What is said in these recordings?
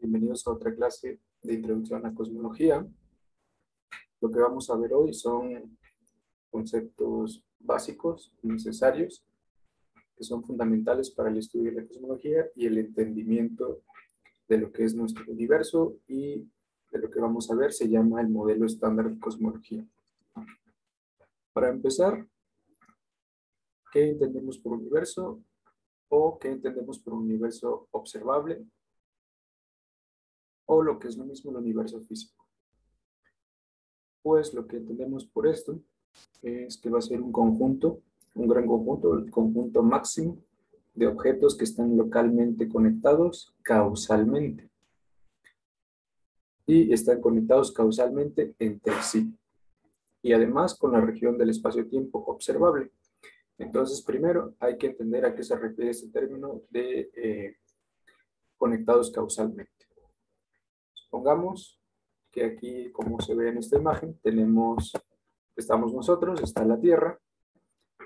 Bienvenidos a otra clase de Introducción a la Cosmología. Lo que vamos a ver hoy son conceptos básicos y necesarios que son fundamentales para el estudio de la cosmología y el entendimiento de lo que es nuestro universo, y de lo que vamos a ver se llama el modelo estándar de cosmología. Para empezar, ¿qué entendemos por universo o qué entendemos por un universo observable o lo que es lo mismo el universo físico? Pues lo que entendemos por esto es que va a ser un conjunto, un gran conjunto, el conjunto máximo de objetos que están localmente conectados causalmente y están conectados causalmente entre sí, y además con la región del espacio-tiempo observable. Entonces, primero hay que entender a qué se refiere este término de conectados causalmente. Supongamos que aquí, como se ve en esta imagen, estamos nosotros, está la Tierra.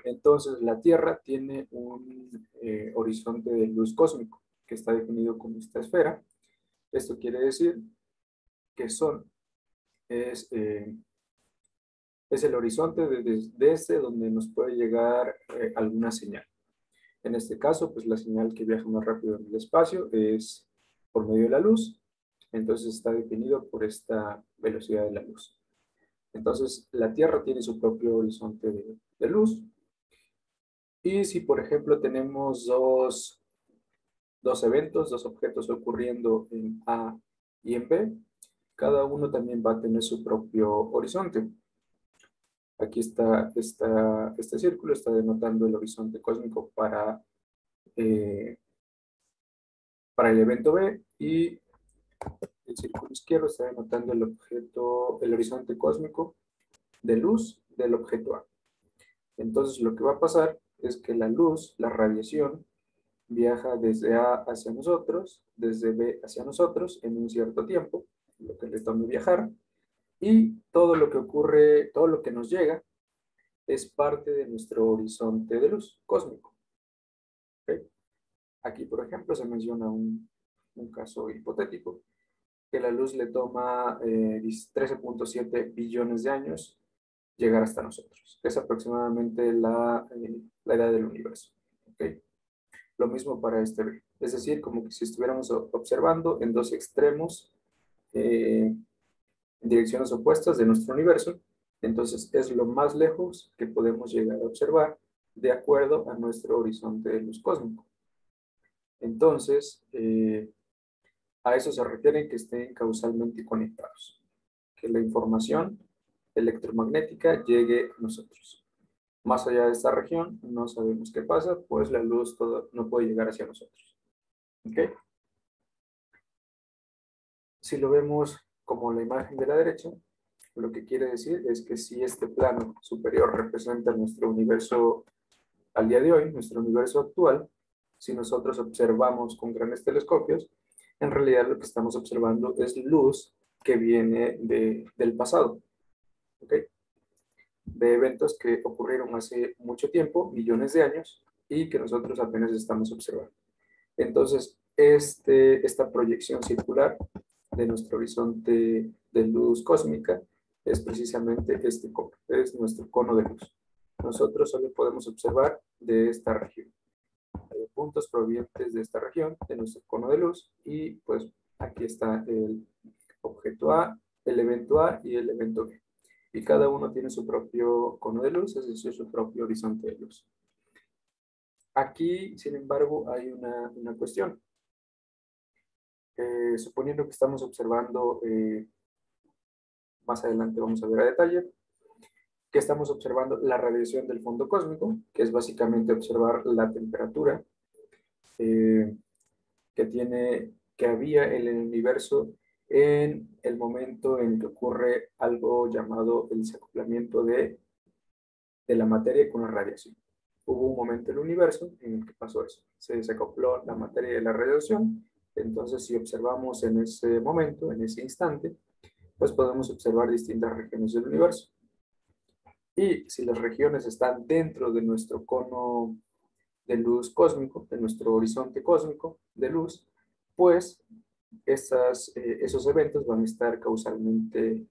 Entonces, la Tierra tiene un horizonte de luz cósmico que está definido como esta esfera. Esto quiere decir que es el horizonte desde donde nos puede llegar alguna señal. En este caso, pues la señal que viaja más rápido en el espacio es por medio de la luz. Entonces está definido por esta velocidad de la luz. Entonces, la Tierra tiene su propio horizonte de luz. Y si, por ejemplo, tenemos dos eventos, dos objetos ocurriendo en A y en B, cada uno también va a tener su propio horizonte. Aquí este círculo está denotando el horizonte cósmico para el evento B, y el círculo izquierdo está denotando el horizonte cósmico de luz del objeto A. Entonces, lo que va a pasar es que la luz, la radiación, viaja desde A hacia nosotros, desde B hacia nosotros en un cierto tiempo, lo que le tome viajar, y todo lo que ocurre, todo lo que nos llega, es parte de nuestro horizonte de luz cósmico. ¿Okay? Aquí, por ejemplo, se menciona un caso hipotético, que la luz le toma 13.7 billones de años llegar hasta nosotros. Es aproximadamente la edad del universo. ¿Okay? Lo mismo para este B. Es decir, como que si estuviéramos observando en dos extremos, en direcciones opuestas de nuestro universo, entonces es lo más lejos que podemos llegar a observar de acuerdo a nuestro horizonte de luz cósmico. Entonces, a eso se refiere que estén causalmente conectados, que la información electromagnética llegue a nosotros. Más allá de esta región, no sabemos qué pasa, pues la luz no puede llegar hacia nosotros. ¿Okay? Si lo vemos como la imagen de la derecha, lo que quiere decir es que si este plano superior representa nuestro universo al día de hoy, nuestro universo actual, si nosotros observamos con grandes telescopios, en realidad lo que estamos observando es luz que viene del pasado, ¿ok? De eventos que ocurrieron hace mucho tiempo, millones de años, y que nosotros apenas estamos observando. Entonces, esta proyección circular de nuestro horizonte de luz cósmica es precisamente este cono, es nuestro cono de luz. Nosotros solo podemos observar de esta región. Hay puntos provenientes de esta región, de nuestro cono de luz, y pues aquí está el objeto A, el evento A y el evento B. Y cada uno tiene su propio cono de luz, es decir, su propio horizonte de luz. Aquí, sin embargo, hay una cuestión. Suponiendo que estamos observando, más adelante vamos a ver a detalle, que estamos observando la radiación del fondo cósmico, que es básicamente observar la temperatura que había en el universo en el momento en que ocurre algo llamado el desacoplamiento de la materia con la radiación. Hubo un momento en el universo en el que pasó eso. Se desacopló la materia de la radiación. Entonces, si observamos en ese momento, en ese instante, pues podemos observar distintas regiones del universo. Y si las regiones están dentro de nuestro cono de luz cósmico, de nuestro horizonte cósmico de luz, pues esos eventos van a estar causalmente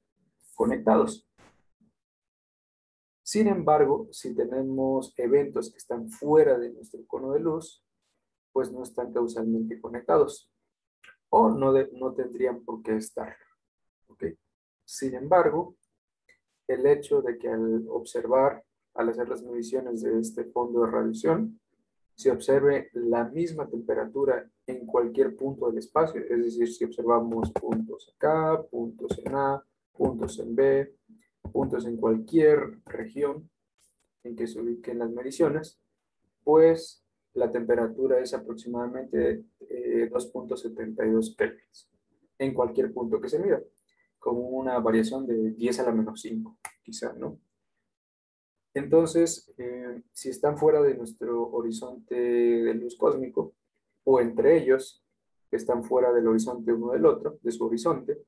conectados. Sin embargo, si tenemos eventos que están fuera de nuestro cono de luz, pues no están causalmente conectados o no tendrían por qué estar. ¿Ok? Sin embargo, el hecho de que al hacer las mediciones de este fondo de radiación, se observe la misma temperatura en cualquier punto del espacio, es decir, si observamos puntos acá, puntos en A, puntos en B, puntos en cualquier región en que se ubiquen las mediciones, pues la temperatura es aproximadamente 2.72 kelvins en cualquier punto que se mida, con una variación de 10 a la menos 5, quizá, ¿no? Entonces, si están fuera de nuestro horizonte de luz cósmico, o entre ellos, que están fuera del horizonte uno del otro, de su horizonte,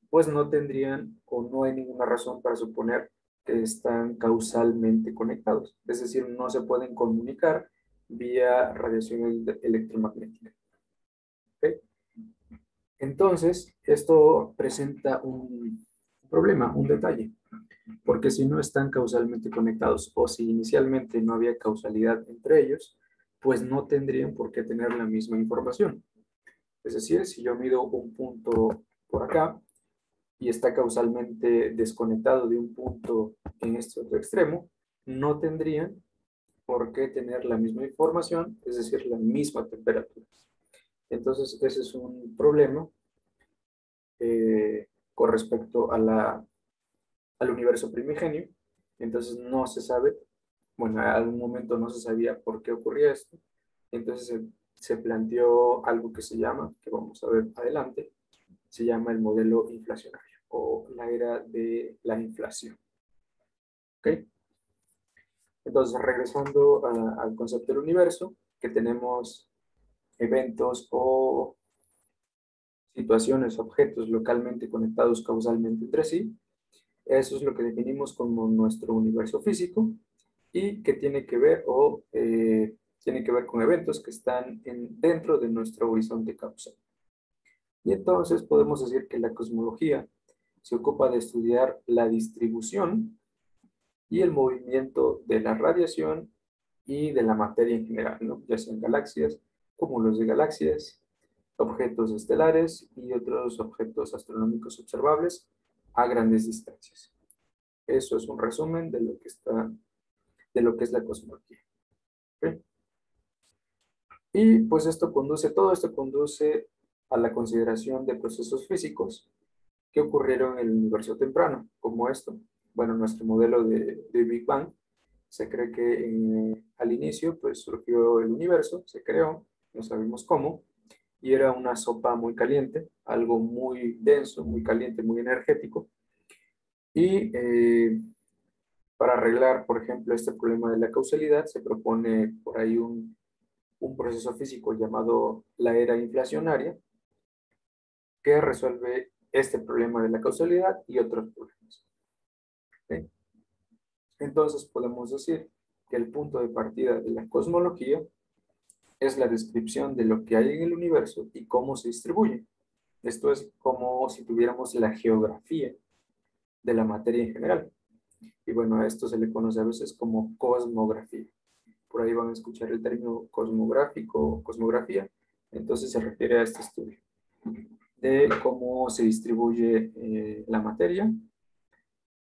pues no tendrían o no hay ninguna razón para suponer que están causalmente conectados. Es decir, no se pueden comunicar vía radiación electromagnética. ¿Ok? Entonces, esto presenta un problema, un detalle, porque si no están causalmente conectados o si inicialmente no había causalidad entre ellos, pues no tendrían por qué tener la misma información. Es decir, si yo mido un punto por acá y está causalmente desconectado de un punto en este otro extremo, no tendrían por qué tener la misma información, es decir, la misma temperatura. Entonces, ese es un problema con respecto al universo primigenio. Entonces, no se sabe, bueno, en algún momento no se sabía por qué ocurría esto. Entonces, se planteó algo que se llama, que vamos a ver adelante, se llama el modelo inflacionario o la era de la inflación. ¿Ok? Entonces, regresando al concepto del universo, que tenemos eventos o situaciones, objetos localmente conectados causalmente entre sí, eso es lo que definimos como nuestro universo físico y que tiene que ver tiene que ver con eventos que están dentro de nuestro horizonte causal. Y entonces podemos decir que la cosmología se ocupa de estudiar la distribución y el movimiento de la radiación y de la materia en general, ¿no? Ya sean galaxias, cúmulos de galaxias, objetos estelares y otros objetos astronómicos observables a grandes distancias. Eso es un resumen de lo que es la cosmología. ¿Okay? Y pues todo esto conduce a la consideración de procesos físicos que ocurrieron en el universo temprano, como esto. Bueno, nuestro modelo de Big Bang, se cree que al inicio pues surgió el universo, se creó, no sabemos cómo, y era una sopa muy caliente, algo muy denso, muy caliente, muy energético. Y para arreglar, por ejemplo, este problema de la causalidad, se propone por ahí un proceso físico llamado la era inflacionaria, que resuelve este problema de la causalidad y otros problemas. ¿Sí? Entonces podemos decir que el punto de partida de la cosmología es la descripción de lo que hay en el universo y cómo se distribuye. Esto es como si tuviéramos la geografía de la materia en general. Y bueno, a esto se le conoce a veces como cosmografía. Por ahí van a escuchar el término cosmográfico o cosmografía. Entonces se refiere a este estudio de cómo se distribuye la materia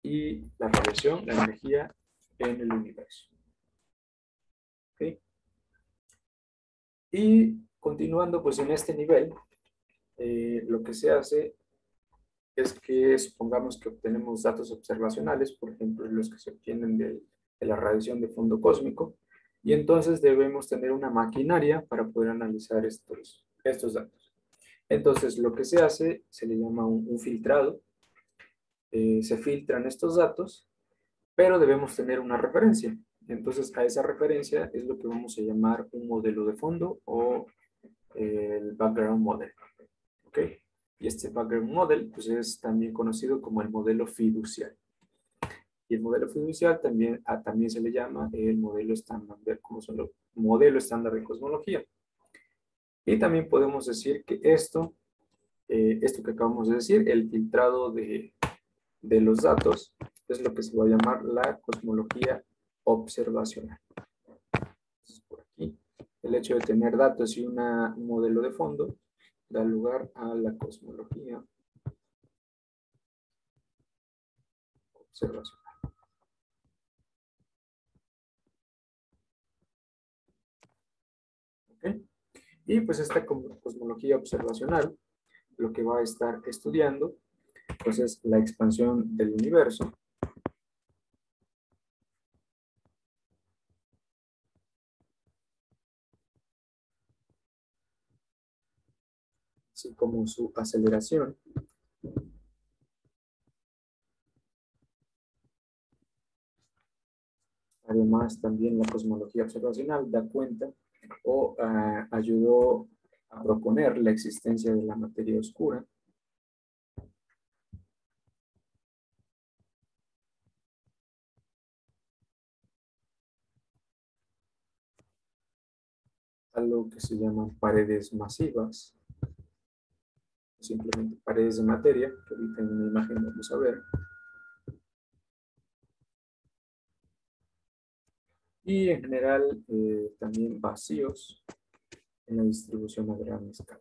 y la radiación, la energía en el universo. ¿Okay? Y continuando pues en este nivel, lo que se hace es que supongamos que obtenemos datos observacionales, por ejemplo, los que se obtienen de la radiación de fondo cósmico, y entonces debemos tener una maquinaria para poder analizar estos datos. Entonces, lo que se hace se le llama un filtrado. Se filtran estos datos, pero debemos tener una referencia. Entonces, a esa referencia es lo que vamos a llamar un modelo de fondo o el background model. ¿Ok? Y este background model pues, es también conocido como el modelo fiduciario. Y el modelo fiduciario también se le llama el modelo estándar modelo estándar de cosmología. Y también podemos decir que esto esto que acabamos de decir, el filtrado de los datos, es lo que se va a llamar la cosmología observacional. Entonces, por aquí, el hecho de tener datos y un modelo de fondo da lugar a la cosmología observacional. ¿Okay? Y pues esta cosmología observacional lo que va a estar estudiando pues es la expansión del universo, así como su aceleración. Además, también la cosmología observacional da cuenta o ayudó a proponer la existencia de la materia oscura, algo que se llaman paredes masivas, simplemente paredes de materia, que ahorita en una imagen vamos a ver. Y en general también vacíos en la distribución a gran escala,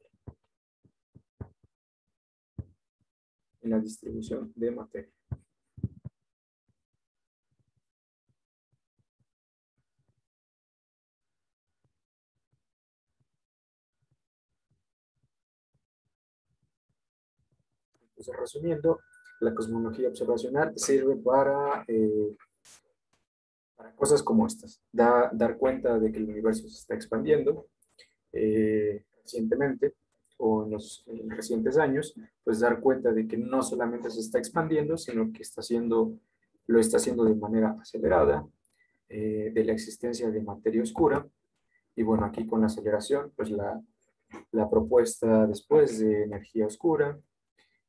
en la distribución de materia. Entonces, resumiendo, la cosmología observacional sirve para cosas como estas. Dar cuenta de que el universo se está expandiendo recientemente o en los recientes años, pues dar cuenta de que no solamente se está expandiendo, sino que lo está haciendo de manera acelerada, de la existencia de materia oscura. Y bueno, aquí con la aceleración, pues la propuesta después de energía oscura,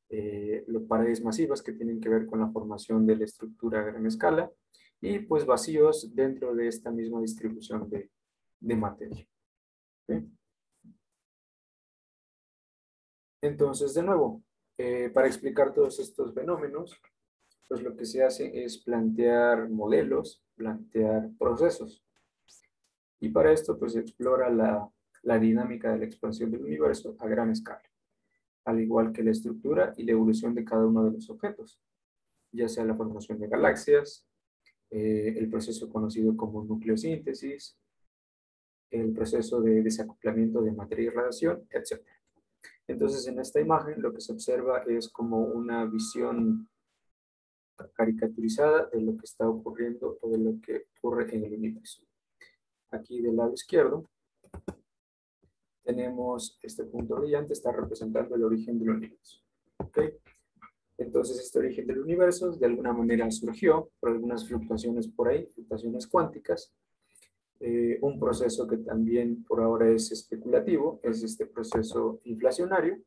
los paredes masivas que tienen que ver con la formación de la estructura a gran escala y pues vacíos dentro de esta misma distribución de materia. ¿Sí? Entonces, de nuevo, para explicar todos estos fenómenos, pues lo que se hace es plantear modelos, plantear procesos. Y para esto, pues se explora la dinámica de la expansión del universo a gran escala, al igual que la estructura y la evolución de cada uno de los objetos, ya sea la formación de galaxias, el proceso conocido como nucleosíntesis, el proceso de desacoplamiento de materia y radiación, etc. Entonces, en esta imagen lo que se observa es como una visión caricaturizada de lo que está ocurriendo o de lo que ocurre en el universo. Aquí del lado izquierdo tenemos este punto brillante, está representando el origen del universo. ¿Okay? Entonces, este origen del universo de alguna manera surgió por algunas fluctuaciones por ahí, fluctuaciones cuánticas. Un proceso que también por ahora es especulativo, es este proceso inflacionario,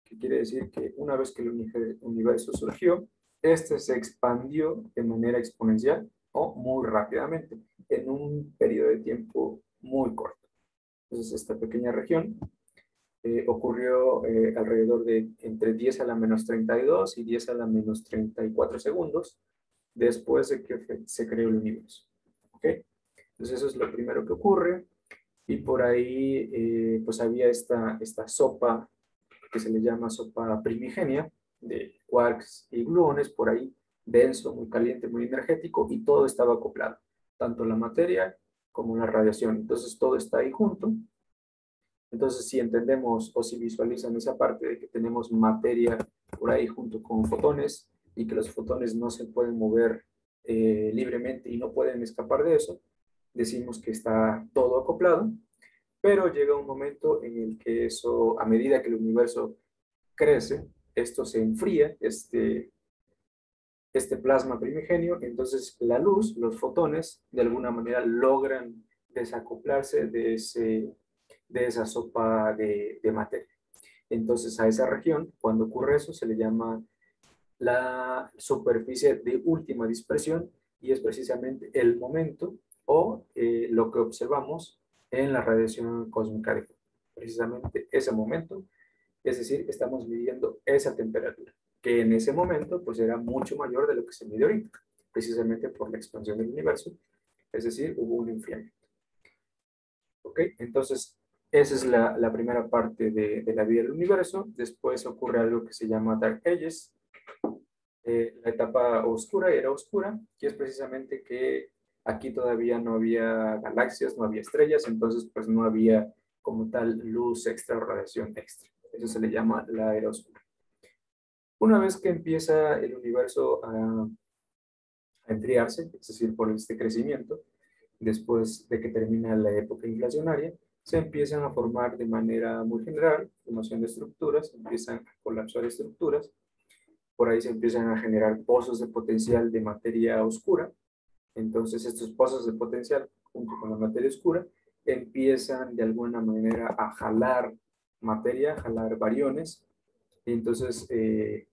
que quiere decir que una vez que el universo surgió, este se expandió de manera exponencial o muy rápidamente, en un periodo de tiempo muy corto. Entonces, esta pequeña región ocurrió alrededor de entre 10 a la menos 32 y 10 a la menos 34 segundos después de que se creó el universo. ¿Ok? Entonces, eso es lo primero que ocurre. Y por ahí, pues había esta sopa que se le llama sopa primigenia, de quarks y gluones, por ahí, denso, muy caliente, muy energético, y todo estaba acoplado, tanto la materia como la radiación. Entonces, todo está ahí junto. Entonces, si entendemos o si visualizan esa parte de que tenemos materia por ahí junto con fotones y que los fotones no se pueden mover libremente y no pueden escapar de eso, decimos que está todo acoplado, pero llega un momento en el que eso, a medida que el universo crece, esto se enfría, este plasma primigenio, entonces la luz, los fotones, de alguna manera logran desacoplarse de esa sopa de materia. Entonces a esa región, cuando ocurre eso, se le llama la superficie de última dispersión y es precisamente el momento o lo que observamos en la radiación cósmica de Hubble. Precisamente ese momento Es decir, estamos midiendo esa temperatura, que en ese momento pues era mucho mayor de lo que se mide ahorita, precisamente por la expansión del universo, es decir, hubo un enfriamiento. ¿Ok? Entonces, esa es la primera parte de la vida del universo. Después ocurre algo que se llama Dark Ages. La etapa oscura era oscura, que es precisamente que aquí todavía no había galaxias, no había estrellas, entonces pues no había como tal luz extra o radiación extra. Eso se le llama la era oscura. Una vez que empieza el universo a enfriarse, es decir, por este crecimiento, después de que termina la época inflacionaria, se empiezan a formar de manera muy general, formación de estructuras, empiezan a colapsar estructuras, por ahí se empiezan a generar pozos de potencial de materia oscura, entonces estos pozos de potencial, junto con la materia oscura, empiezan de alguna manera a jalar materia, a jalar bariones, y entonces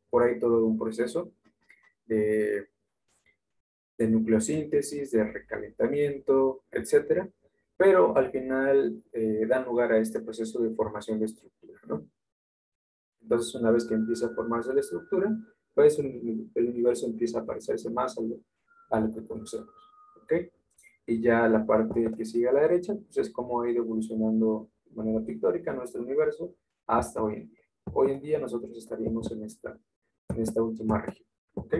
por ahí todo un proceso de nucleosíntesis, de recalentamiento, etcétera, pero al final dan lugar a este proceso de formación de estructura, ¿no? Entonces, una vez que empieza a formarse la estructura, pues el universo empieza a parecerse más a lo que conocemos, ¿ok? Y ya la parte que sigue a la derecha, pues es cómo ha ido evolucionando de manera pictórica nuestro universo hasta hoy en día. Hoy en día nosotros estaríamos en esta última región, ¿ok?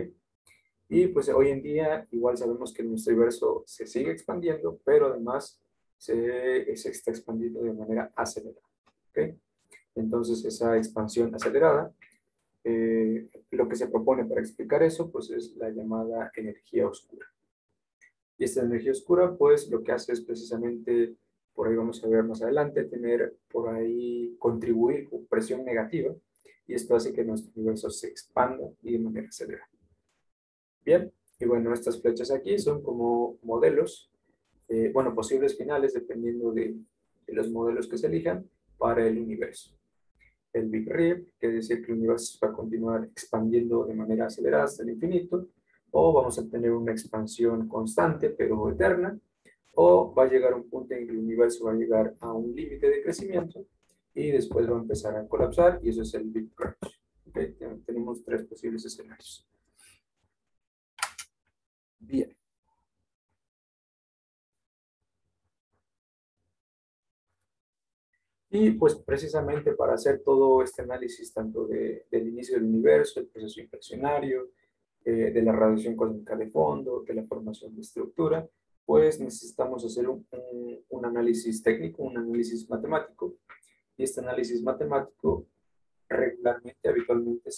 Y pues hoy en día igual sabemos que nuestro universo se sigue expandiendo, pero además se está expandiendo de manera acelerada. ¿Ok? Entonces esa expansión acelerada, lo que se propone para explicar eso, pues es la llamada energía oscura. Y esta energía oscura, pues lo que hace es precisamente, por ahí vamos a ver más adelante, tener por ahí, contribuir con presión negativa, y esto hace que nuestro universo se expanda y de manera acelerada. Bien, y bueno, estas flechas aquí son como modelos, bueno, posibles finales dependiendo de los modelos que se elijan para el universo. El Big Rip, que es decir que el universo va a continuar expandiendo de manera acelerada hasta el infinito, o vamos a tener una expansión constante pero eterna, o va a llegar un punto en que el universo va a llegar a un límite de crecimiento y después va a empezar a colapsar, y eso es el Big Crunch. ¿Okay? Tenemos tres posibles escenarios. Bien. Y pues precisamente para hacer todo este análisis tanto del inicio del universo, el proceso inflacionario, de la radiación cósmica de fondo, de la formación de estructura, pues necesitamos hacer un análisis técnico, un análisis matemático. Y este análisis matemático regularmente, habitualmente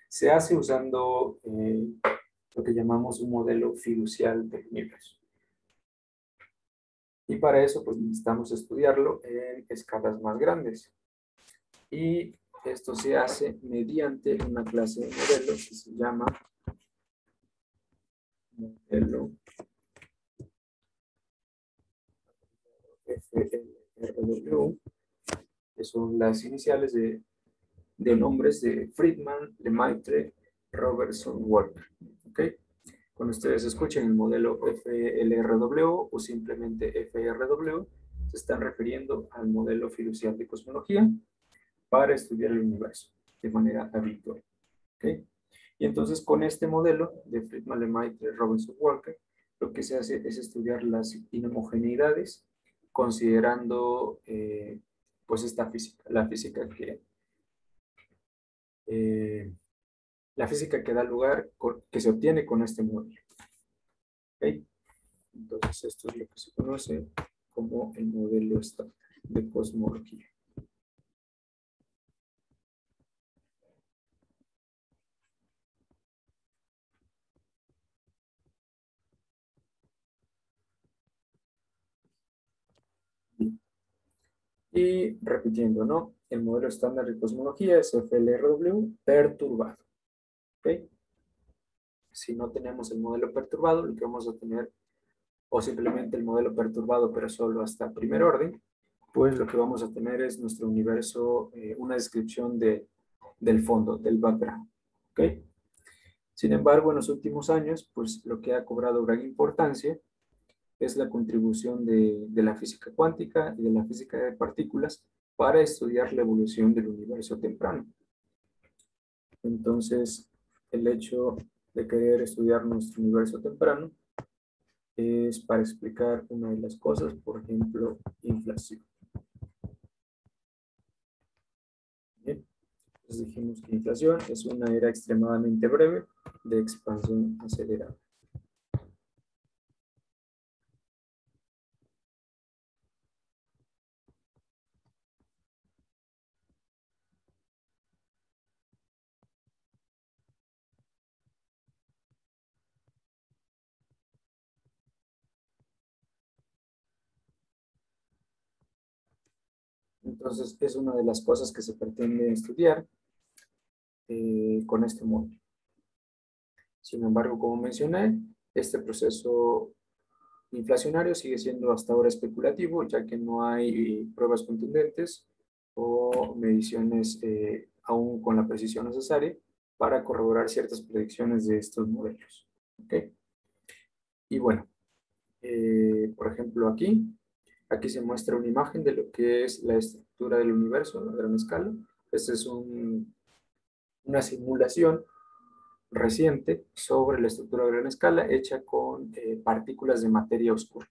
se hace usando lo que llamamos un modelo fiducial del universo. Y para eso, pues necesitamos estudiarlo en escalas más grandes. Y esto se hace mediante una clase de modelo que se llama modelo FLRW, que son las iniciales de nombres de Friedman, Lemaitre, Robertson, Walker. ¿Ok? Cuando ustedes escuchen el modelo FLRW o simplemente FRW, se están refiriendo al modelo fiducial de cosmología para estudiar el universo de manera habitual. ¿Okay? Y entonces con este modelo de Friedman, Lemaitre, Robinson, Walker, lo que se hace es estudiar las inhomogeneidades considerando pues esta física, eh, la física que da lugar, que se obtiene con este modelo. ¿Okay? Entonces esto es lo que se conoce como el modelo estándar de cosmología. Y repitiendo, ¿no? El modelo estándar de cosmología es FLRW perturbado. ¿Ok? Si no tenemos el modelo perturbado, lo que vamos a tener, o simplemente el modelo perturbado, pero solo hasta primer orden, pues lo que vamos a tener es nuestro universo, una descripción del fondo, del background. ¿Ok? Sin embargo, en los últimos años, pues lo que ha cobrado gran importancia es la contribución de la física cuántica y de la física de partículas para estudiar la evolución del universo temprano. Entonces, el hecho de querer estudiar nuestro universo temprano es para explicar una de las cosas, por ejemplo, inflación. Bien, entonces dijimos que inflación es una era extremadamente breve de expansión acelerada. Entonces, es una de las cosas que se pretende estudiar con este módulo. Sin embargo, como mencioné, este proceso inflacionario sigue siendo hasta ahora especulativo, ya que no hay pruebas contundentes o mediciones aún con la precisión necesaria para corroborar ciertas predicciones de estos modelos. ¿Ok? Y bueno, por ejemplo aquí se muestra una imagen de lo que es la estructura del universo a gran escala. Esta es una simulación reciente sobre la estructura a gran escala hecha con partículas de materia oscura.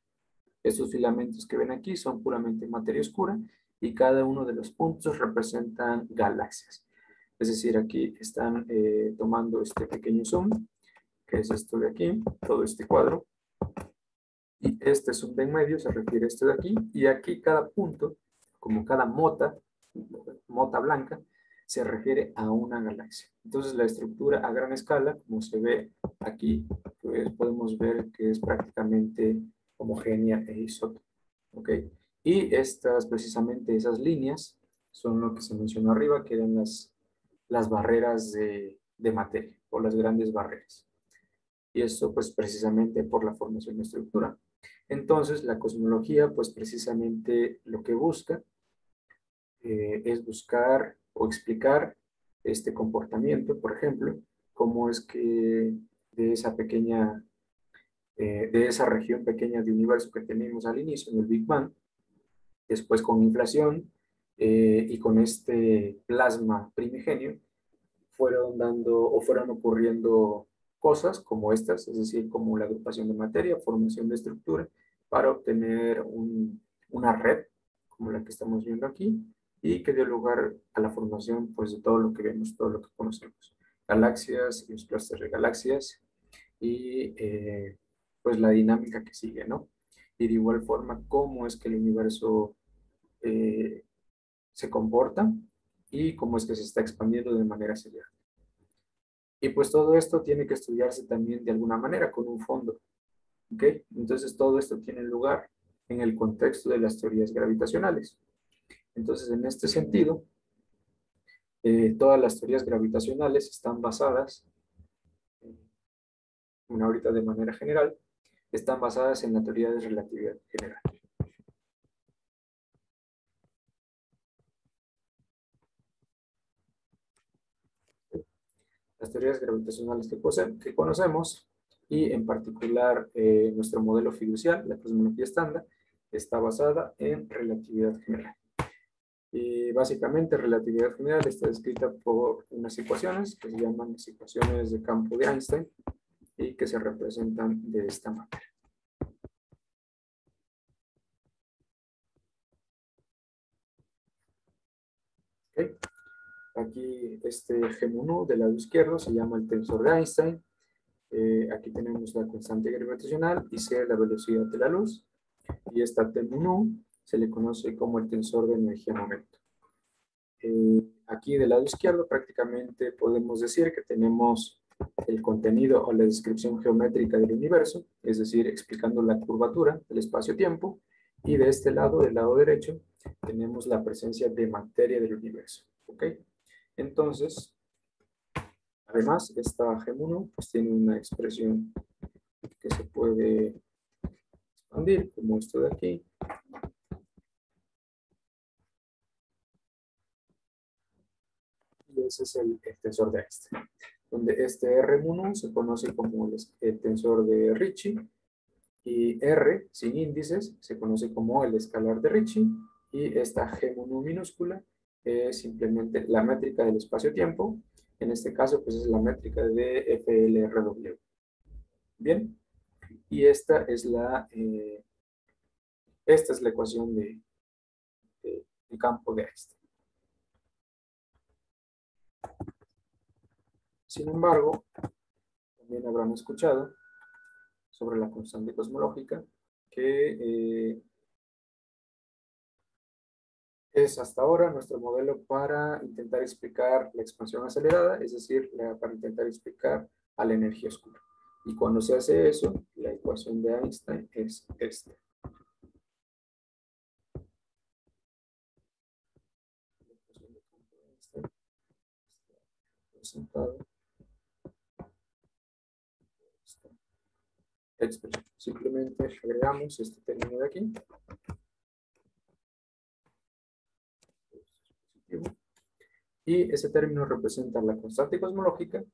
Estos filamentos que ven aquí son puramente materia oscura y cada uno de los puntos representan galaxias. Es decir, aquí están tomando este pequeño zoom, que es esto de aquí, todo este cuadro, y este zoom de en medio se refiere a esto de aquí, y aquí cada punto, como cada mota blanca, se refiere a una galaxia. Entonces la estructura a gran escala, como se ve aquí, pues podemos ver que es prácticamente homogénea e isótopa. ¿Ok? Y precisamente esas líneas son lo que se mencionó arriba, que eran las barreras de materia, o las grandes barreras. Y esto pues precisamente por la formación de estructura. Entonces la cosmología pues precisamente lo que busca es buscar o explicar este comportamiento, por ejemplo, cómo es que de esa pequeña, de esa región pequeña de universo que tenemos al inicio, en el Big Bang, después con inflación y con este plasma primigenio, fueron ocurriendo cosas como estas, es decir, como la agrupación de materia, formación de estructura, para obtener una red, como la que estamos viendo aquí, y que dio lugar a la formación pues, de todo lo que vemos, todo lo que conocemos. Galaxias, los clústeres de galaxias, y pues la dinámica que sigue, ¿no? Y de igual forma, cómo es que el universo eh, se comporta y cómo es que se está expandiendo de manera acelerada. Y pues todo esto tiene que estudiarse también de alguna manera con un fondo. ¿Ok? Entonces todo esto tiene lugar en el contexto de las teorías gravitacionales. Entonces en este sentido, todas las teorías gravitacionales están basadas, una ahorita de manera general, están basadas en la teoría de relatividad general. Las teorías gravitacionales que conocemos y en particular nuestro modelo fiducial, la cosmología estándar, está basada en relatividad general. Y básicamente relatividad general está descrita por unas ecuaciones que se llaman las ecuaciones de campo de Einstein y que se representan de esta manera. ¿Okay? Aquí este G-mu del lado izquierdo se llama el tensor de Einstein. Aquí tenemos la constante gravitacional y C la velocidad de la luz. Y esta T-mu se le conoce como el tensor de energía-momento. Aquí del lado izquierdo prácticamente podemos decir que tenemos el contenido o la descripción geométrica del universo, es decir, explicando la curvatura del espacio-tiempo, y de este lado, del lado derecho, tenemos la presencia de materia del universo. ¿Ok? Entonces, además, esta G1 pues, tiene una expresión que se puede expandir, como esto de aquí. Y ese es el tensor de Einstein, donde este R1 se conoce como el tensor de Ricci, y R sin índices se conoce como el escalar de Ricci, Y esta G minúscula es simplemente la métrica del espacio-tiempo. En este caso, pues es la métrica de FLRW. Bien, y esta es la ecuación del campo de Einstein. Sin embargo, también habrán escuchado sobre la constante cosmológica, que es hasta ahora nuestro modelo para intentar explicar la expansión acelerada, es decir, para intentar explicar a la energía oscura. Y cuando se hace eso, la ecuación de Einstein es esta. La ecuación de campo de Einstein está representada por esta expresión. Simplemente agregamos este término de aquí. Y ese término representa la constante cosmológica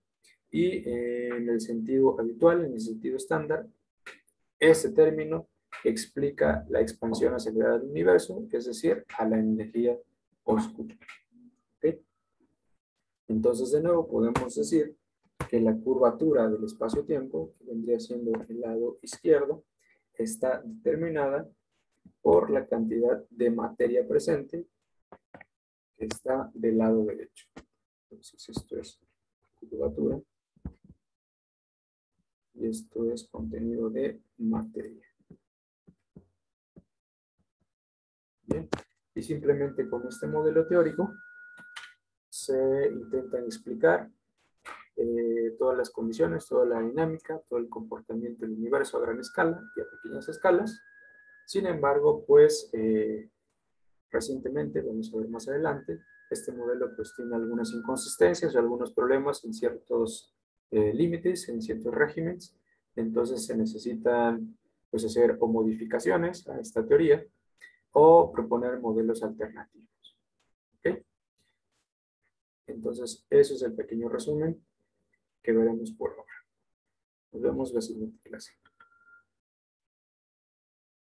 y en el sentido habitual, en el sentido estándar, ese término explica la expansión acelerada del universo, es decir, a la energía oscura. ¿Okay? Entonces, de nuevo, podemos decir que la curvatura del espacio-tiempo, que vendría siendo el lado izquierdo, está determinada por la cantidad de materia presente que está del lado derecho. Entonces, esto es curvatura y esto es contenido de materia. Bien, y simplemente con este modelo teórico se intentan explicar todas las condiciones, toda la dinámica, todo el comportamiento del universo a gran escala y a pequeñas escalas. Sin embargo, pues recientemente, vamos a ver más adelante, este modelo pues tiene algunas inconsistencias, algunos problemas en ciertos límites, en ciertos regímenes. Entonces se necesitan pues hacer o modificaciones a esta teoría o proponer modelos alternativos. ¿Ok? Entonces, eso es el pequeño resumen que veremos por ahora. Nos vemos en la siguiente clase.